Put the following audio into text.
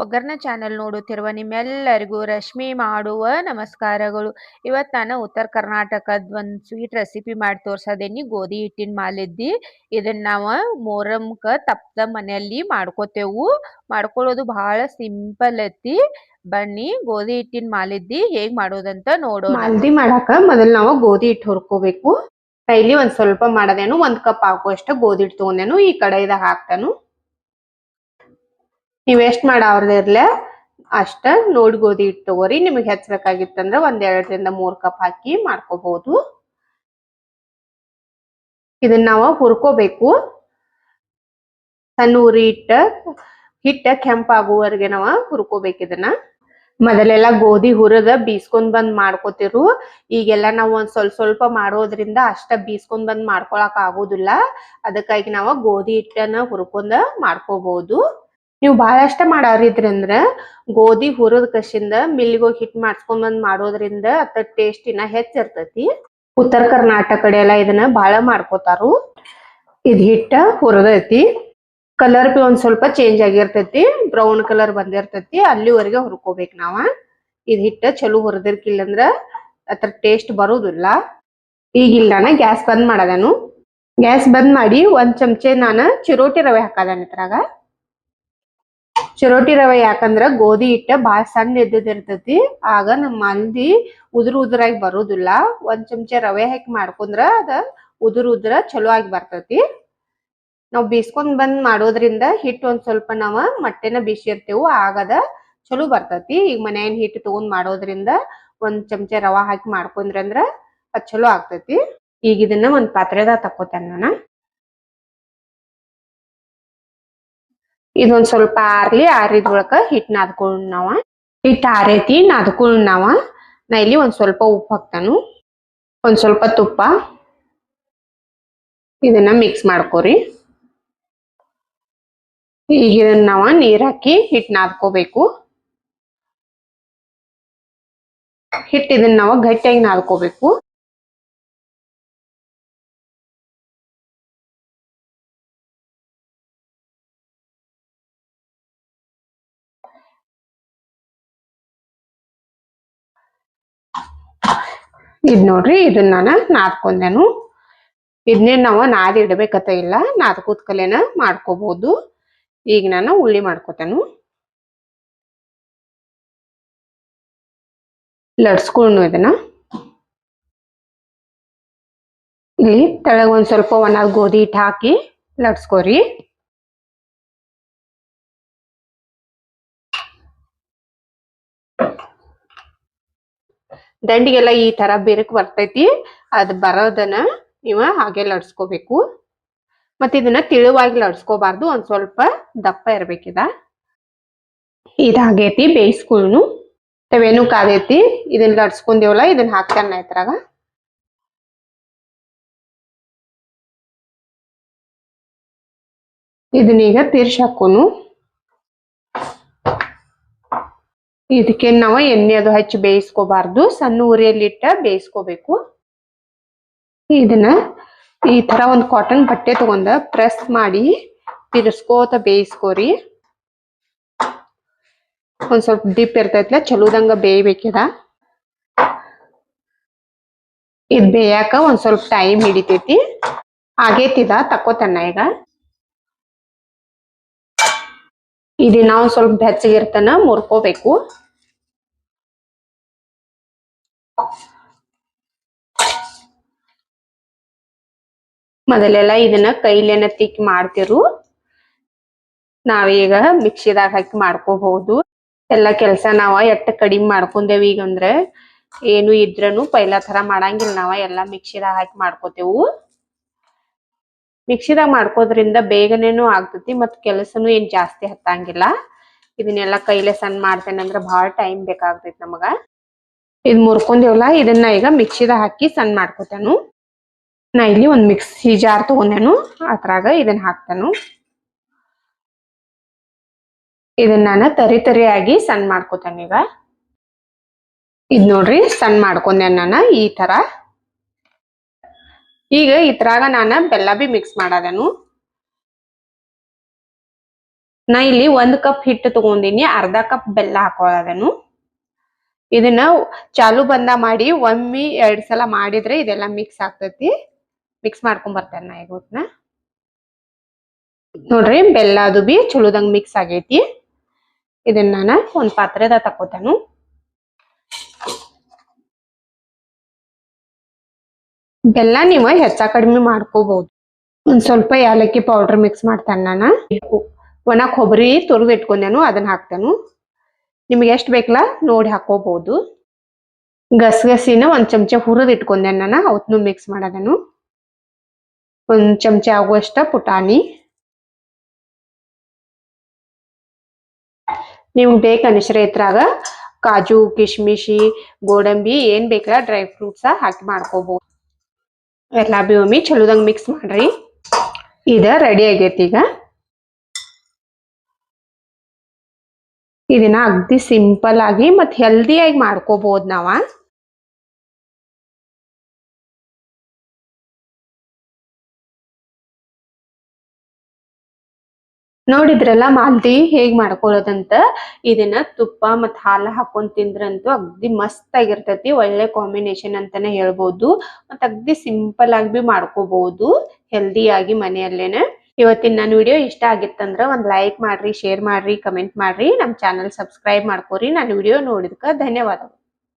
ಒಗ್ಗರ್ನ channel ನೋಡುತ್ತಿರುವ ನಿಮ್ಮೆಲ್ಲರಿಗೂ ರಶ್ಮಿ ಮಾಡುವ ನಮಸ್ಕಾರಗಳು. ಇವತ್ತು ನಾನು ಉತ್ತರ ಕರ್ನಾಟಕದ ಒಂದು ಸ್ವೀಟ್ ರೆಸಿಪಿ ಮಾಡಿ ತೋರ್ಸೋದೇನಿ. ಗೋಧಿ ಹಿಟ್ಟಿನ ಮಾಲಿದ್ದಿ ಇದನ್ನ ನಾವು ಮೊಹರಂಕ ತಪ್ಪದ ಮನೆಯಲ್ಲಿ ಮಾಡ್ಕೋತೇವು. ಮಾಡ್ಕೊಳ್ಳೋದು ಬಹಳ ಸಿಂಪಲ್ ಐತಿ. ಬನ್ನಿ ಗೋಧಿ ಹಿಟ್ಟಿನ ಮಾಲಿದ್ದಿ ಹೇಗ್ ಮಾಡೋದಂತ ನೋಡೋಣ. ಮಾಲ್ದಿ ಮಾಡಾಕ ಮೊದಲು ನಾವು ಗೋಧಿ ಹಿಟ್ಟು ಹುರ್ಕೋಬೇಕು. ಇಲ್ಲಿ ಒಂದ್ ಸ್ವಲ್ಪ ಮಾಡದೇನು 1 ಕಪ್ ಹಾಕುವಷ್ಟು ಗೋಧಿ ಹಿಟ್ಟು ತಗೊಂಡೇನು. ಈ ಕಡೆದಾಗ ಹಾಕ್ತಾನು. ನೀವ್ ಎಷ್ಟ್ ಮಾಡಾವ್ರದಿರ್ಲೆ ಅಷ್ಟ ನೋಡಿ ಗೋಧಿ ಹಿಟ್ಟು ತಗೋರಿ. ನಿಮಗೆ ಹೆಚ್ಚಬೇಕಾಗಿತ್ತಂದ್ರ 2 ರಿಂದ 3 ಕಪ್ ಹಾಕಿ ಮಾಡ್ಕೋಬಹುದು. ಇದನ್ನ ನಾವು ಹುರ್ಕೋಬೇಕು. ಸಣ್ಣ ಉರಿ ಹಿಟ್ಟ ಕೆಂಪಾಗುವವರೆಗೆ ನಾವು ಹುರ್ಕೋಬೇಕು. ಇದನ್ನ ಮೊದಲೆಲ್ಲ ಗೋಧಿ ಹುರದ ಬೀಸ್ಕೊಂಡ್ ಬಂದ್ ಮಾಡ್ಕೋತಿರು. ಈಗೆಲ್ಲ ನಾವು ಒಂದ್ ಸ್ವಲ್ಪ ಮಾಡೋದ್ರಿಂದ ಅಷ್ಟ ಬೀಸ್ಕೊಂಡ್ ಬಂದ್ ಮಾಡ್ಕೊಳಕ್ ಆಗೋದಿಲ್ಲ. ಅದಕ್ಕಾಗಿ ನಾವು ಗೋಧಿ ಹಿಟ್ಟನ್ನ ಹುರ್ಕೊಂಡ ಮಾಡ್ಕೋಬಹುದು. ನೀವು ಬಹಳಷ್ಟ ಮಾಡಾರಿದ್ರಂದ್ರ ಗೋಧಿ ಹುರದ ಕಸಿಂದ ಮಿಲ್ಗೆ ಹೋಗಿ ಹಿಟ್ ಮಾಡ್ಸ್ಕೊಂಡ್ ಬಂದ್ ಮಾಡೋದ್ರಿಂದ ಅದ ಟೇಸ್ಟ್ ಇನ್ನ ಹೆಚ್ಚಿರ್ತೈತಿ. ಉತ್ತರ ಕರ್ನಾಟಕ ಕಡೆ ಎಲ್ಲ ಇದನ್ನ ಬಹಳ ಮಾಡ್ಕೋತಾರು. ಇದ್ ಹಿಟ್ಟ ಹುರದೈತಿ. ಕಲರ್ ಬಿ ಒಂದ್ ಸ್ವಲ್ಪ ಚೇಂಜ್ ಆಗಿರ್ತೈತಿ. ಬ್ರೌನ್ ಕಲರ್ ಬಂದಿರ್ತೈತಿ. ಅಲ್ಲಿವರೆಗೆ ಹುರ್ಕೋಬೇಕು ನಾವ. ಇದ್ ಹಿಟ್ಟ ಚಲೋ ಹುರದಿರ್ಕಿಲ್ಲ ಅಂದ್ರ ಅದ್ರ ಟೇಸ್ಟ್ ಬರೋದಿಲ್ಲ. ಈಗಿಲ್ಲ ನಾನು ಗ್ಯಾಸ್ ಬಂದ್ ಮಾಡದನು. ಗ್ಯಾಸ್ ಬಂದ್ ಮಾಡಿ 1 ಚಮಚೆ ನಾನು ಚಿರೋಟಿ ರವೆ ಹಾಕದನ್ ಇದ್ರಾಗ. ಚಿರೋಟಿ ರವೆ ಯಾಕಂದ್ರ ಗೋಧಿ ಹಿಟ್ಟ ಬಾಳ ಸಣ್ಣ ಇದ್ದಿರ್ತೈತಿ. ಆಗ ನಮ್ಮ ಮಂದಿ ಉದುರಾಗಿ ಬರೋದಿಲ್ಲ. 1 ಚಮಚೆ ರವೆ ಹಾಕಿ ಮಾಡ್ಕೊಂಡ್ರ ಅದ ಉದುರ ಚಲೋ ಆಗಿ ಬರ್ತೈತಿ. ನಾವ್ ಬೀಸ್ಕೊಂಡ್ ಬಂದ್ ಮಾಡೋದ್ರಿಂದ ಹಿಟ್ಟು ಒಂದ್ ಸ್ವಲ್ಪ ನಾವ ಮಟ್ಟೆನ ಬೀಸಿರ್ತೇವು. ಆಗದ ಚಲೋ ಬರ್ತೈತಿ. ಈಗ ಮನೆಯನ್ ಹಿಟ್ಟು ತಗೊಂಡ್ ಮಾಡೋದ್ರಿಂದ 1 ಚಮಚೆ ರವಾ ಹಾಕಿ ಮಾಡ್ಕೊಂಡ್ರ ಅಂದ್ರ ಅದ್ ಚಲೋ ಆಗ್ತೈತಿ. ಈಗ ಇದನ್ನ ಒಂದ್ ಪಾತ್ರೆದಾಗ ತಕ್ಕೋತೇನೆ ನಾನು. ಇದೊಂದ್ ಸ್ವಲ್ಪ ಆರಿದ ಬಳಿಕ ಹಿಟ್ ನಾದ್ಕೊಂಡ್ ನಾವ. ಹಿಟ್ ಆರೈತಿ ನಾದ್ಕೊಂಡ್ ನಾವ. ನಾ ಇಲ್ಲಿ ಒಂದ್ ಸ್ವಲ್ಪ ಉಪ್ಪು ಹಾಕ್ತಾನು. ಒಂದ್ ಸ್ವಲ್ಪ ತುಪ್ಪ. ಇದನ್ನ ಮಿಕ್ಸ್ ಮಾಡ್ಕೋರಿ. ಈಗ ಇದನ್ನ ನಾವ ನೀರ್ ಹಾಕಿ ಹಿಟ್ ನಾದ್ಕೋಬೇಕು. ಹಿಟ್ ಇದನ್ನ ನಾವ ಗಟ್ಟಿಯಾಗಿ ನಾದ್ಕೋಬೇಕು. ಇದ್ ನೋಡ್ರಿ ಇದನ್ನ ನಾನು ನಾದ್ಕೊಂಡೆನು. ಇದನ್ನೇ ನಾವು ನಾದಿ ಇಡಬೇಕತ್ತ ಇಲ್ಲ. ನಾದ್ಕೋತ್ ಕಲೆನ ಮಾಡ್ಕೋಬಹುದು. ಈಗ ನಾನು ಉಳ್ಳಿ ಮಾಡ್ಕೋತೇನು. ಲಡ್ಸ್ಕೊಂಡು ಇದನ್ನ ಇಲ್ಲಿ ತೆಳಗ ಒಂದ್ ಸ್ವಲ್ಪ ಒಣ ಗೋಧಿ ಹಿಟ್ಟು ಹಾಕಿ ಲಡ್ಸ್ಕೋರಿ. ದಂಡಿಗೆಲ್ಲ ಈ ತರ ಬಿರುಕು ಬರ್ತೈತಿ. ಅದ್ ಬರೋದನ್ನ ನೀವ ಹಾಗೆ ಲಡ್ಸ್ಕೋಬೇಕು. ಮತ್ತ ಇದನ್ನ ತಿಳುವಾಗಿ ಲಡ್ಸ್ಕೋಬಾರ್ದು. ಒಂದ್ ಸ್ವಲ್ಪ ದಪ್ಪ ಇರ್ಬೇಕಿದ. ಇದಾಗೈತಿ ಬೇಯಿಸ್ಕೊಂಡು. ತವೇನು ಕಾದೈತಿ. ಇದನ್ನ ಲಡ್ಸ್ಕೊಂಡೇವಲ್ಲ ಇದನ್ನ ಹಾಕ್ತಾನ ಇದ್ರಾಗ. ಇದನ್ನೀಗ ತಿರ್ಸಿ ಹಾಕೋನು. ಇದಕ್ಕೆ ನಾವು ಎಣ್ಣೆ ಅದು ಹಚ್ಚಿ ಬೇಯಿಸ್ಕೋಬಾರ್ದು. ಸಣ್ಣ ಉರಿಯಲ್ಲಿಟ್ಟ ಬೇಯಿಸ್ಕೋಬೇಕು. ಇದನ್ನ ಈ ತರ ಒಂದ್ ಕಾಟನ್ ಬಟ್ಟೆ ತಗೊಂಡ ಪ್ರೆಸ್ ಮಾಡಿ ತಿರ್ಸ್ಕೋತ ಬೇಯಿಸ್ಕೋರಿ. ಒಂದ್ ಸ್ವಲ್ಪ ಡಿಪ್ ಇರ್ತೈತ್ಲ ಚಲೋದಂಗ ಬೇಯ್ಬೇಕಿದ. ಇದ್ ಬೇಯಾಕ ಒಂದ್ ಸ್ವಲ್ಪ ಟೈಮ್ ಹಿಡಿತೈತಿ. ಆಗೇತಿದ ತಕ್ಕೋತನ್ನ ಈಗ. ಇದನ್ನ ನಾವು ಸ್ವಲ್ಪ ಬೆಚ್ಚಗಿರ್ತನ ಮುರ್ಕೋಬೇಕು. ಮೊದಲೆಲ್ಲ ಇದನ್ನ ಕೈಲೇನ ತಿಕ್ಕಿ ಮಾಡ್ತಿರು. ನಾವೀಗ ಮಿಕ್ಸಿದಾಗ ಹಾಕಿ ಮಾಡ್ಕೋಬಹುದು. ಎಲ್ಲಾ ಕೆಲ್ಸ ನಾವ ಎಟ್ಟ ಕಡಿಮೆ ಮಾಡ್ಕೊಂಡೇವಿ. ಈಗ ಅಂದ್ರೆ ಏನು ಇದ್ರನು ಪೈಲಾ ತರ ಮಾಡಂಗಿಲ್ಲ. ನಾವ ಎಲ್ಲಾ ಮಿಕ್ಸಿದಾಗ ಹಾಕಿ ಮಾಡ್ಕೋತೇವು. ಮಿಕ್ಸಿದಾಗ ಮಾಡ್ಕೋದ್ರಿಂದ ಬೇಗನೇನು ಆಗ್ತೈತಿ. ಮತ್ ಕೆಲಸನು ಏನ್ ಜಾಸ್ತಿ ಹತ್ತಂಗಿಲ್ಲ. ಇದನ್ನೆಲ್ಲ ಕೈಲೇ ಸಣ್ಣ ಮಾಡ್ತೇನೆ ಅಂದ್ರ ಬಹಳ ಟೈಮ್ ಬೇಕಾಗ್ತೈತಿ ನಮಗ. ಇದ್ ಮುರ್ಕೊಂಡೇವಲ್ಲ ಇದನ್ನ ಈಗ ಮಿಕ್ಸಿದಾಗ ಹಾಕಿ ಸಣ್ಣ ಮಾಡ್ಕೋತೇನು. ನಾ ಇಲ್ಲಿ ಒಂದ್ ಮಿಕ್ಸಿ ಜಾರ್ ತಗೊಂಡೇನು. ಅದ್ರಾಗ ಇದನ್ನ ಹಾಕ್ತೇನು. ಇದನ್ನ ನಾನು ತರಿಯಾಗಿ ಸಣ್ಣ ಮಾಡ್ಕೋತೇನೆ ಈಗ. ಇದ್ ನೋಡ್ರಿ ಸಣ್ಣ ಮಾಡ್ಕೊಂಡೆ ನಾನು ಈ ತರ. ಈಗ ಇದ್ರಾಗ ನಾನು ಬೆಲ್ಲ ಬಿ ಮಿಕ್ಸ್ ಮಾಡದೇನು. ನಾ ಇಲ್ಲಿ 1 ಕಪ್ ಹಿಟ್ಟು ತಗೊಂಡಿನಿ, ಅರ್ಧ ಕಪ್ ಬೆಲ್ಲ ಹಾಕೊಳ್ಳೋದನು. ಇದನ್ನ ಚಾಲು ಬಂದ ಮಾಡಿ ಒಮ್ಮೆ 2 ಸಲ ಮಾಡಿದ್ರೆ ಇದೆಲ್ಲ ಮಿಕ್ಸ್ ಆಗ್ತೈತಿ. ಮಿಕ್ಸ್ ಮಾಡ್ಕೊಂಡ್ ಬರ್ತೇನೆ ನಾ ಈಗ ಹೊತ್ನ. ನೋಡ್ರಿ ಬೆಲ್ಲ ಅದು ಬಿ ಚಲೋದಂಗ್ ಮಿಕ್ಸ್ ಆಗೈತಿ. ಇದನ್ನ ನಾನು ಒಂದ್ ಪಾತ್ರೆದ ತಕೋತೇನು. ಬೆಲ್ಲ ನೀವು ಹೆಚ್ಚ ಕಡಿಮೆ ಮಾಡ್ಕೋಬಹುದು. ಒಂದ್ ಸ್ವಲ್ಪ ಏಲಕ್ಕಿ ಪೌಡರ್ ಮಿಕ್ಸ್ ಮಾಡ್ತೇನೆ ನಾನು. ಒಣ ಕೊಬ್ಬರಿ ತುರಿದು ಇಟ್ಕೊಂಡೇನು ಅದನ್ನ ಹಾಕ್ತೇನು. ನಿಮ್ಗೆ ಎಷ್ಟು ಬೇಕಲ್ಲ ನೋಡಿ ಹಾಕೋಬಹುದು. ಗಸಗಸಿನ ಒಂದ್ ಚಮಚ ಹುರಿದು ಇಟ್ಕೊಂಡೇನು ನಾನು, ಅವತ್ನು ಮಿಕ್ಸ್ ಮಾಡೋದನು. ಒಂದ್ ಚಮಚ ಆಗುವಷ್ಟ ಪುಟಾಣಿ. ನಿಮ್ಗೆ ಬೇಕನ್ನಿಸ್ರೆ ಇದ್ರಾಗ ಕಾಜು, ಕಿಶ್ಮಿಶಿ, ಗೋಡಂಬಿ ಏನ್ ಬೇಕಲ್ಲ ಡ್ರೈ ಫ್ರೂಟ್ಸ್ ಹಾಕಿ ಮಾಡ್ಕೋಬಹುದು. ಎಲ್ಲಾ ಬಿ ಒಮ್ಮೆ ಚಲೋದಂಗ್ ಮಿಕ್ಸ್ ಮಾಡ್ರಿ. ಇದ ರೆಡಿ ಆಗೈತಿ. ಈಗ ಇದನ್ನ ಅಗ್ದಿ ಸಿಂಪಲ್ ಆಗಿ ಮತ್ ಹೆಲ್ದಿ ಆಗಿ ಮಾಡ್ಕೋಬಹುದು ನಾವ. ನೋಡಿದ್ರಲ್ಲ ಮಾಲ್ದಿ ಹೇಗ್ ಮಾಡ್ಕೊಳ್ಳೋದಂತ. ಇದನ್ನ ತುಪ್ಪ ಮತ್ ಹಾಲು ಹಾಕೊಂಡ್ ತಿಂದ್ರಂತೂ ಅಗ್ದಿ ಮಸ್ತ್ ಆಗಿರ್ತೈತಿ. ಒಳ್ಳೆ ಕಾಂಬಿನೇಷನ್ ಅಂತಾನೆ ಹೇಳ್ಬೋದು. ಮತ್ ಅಗ್ದಿ ಸಿಂಪಲ್ ಆಗಿ ಬಿ ಮಾಡ್ಕೋಬಹುದು ಹೆಲ್ದಿ ಆಗಿ ಮನೆಯಲ್ಲೇನೆ. ಇವತ್ತಿನ ನನ್ನ ವಿಡಿಯೋ ಇಷ್ಟ ಆಗಿತ್ತಂದ್ರ ಒಂದ್ ಲೈಕ್ ಮಾಡ್ರಿ, ಶೇರ್ ಮಾಡ್ರಿ, ಕಮೆಂಟ್ ಮಾಡ್ರಿ. ನಮ್ ಚಾನಲ್ ಸಬ್ಸ್ಕ್ರೈಬ್ ಮಾಡ್ಕೋರಿ. ನನ್ನ ವಿಡಿಯೋ ನೋಡಿದ್ಕ ಧನ್ಯವಾದಗಳು.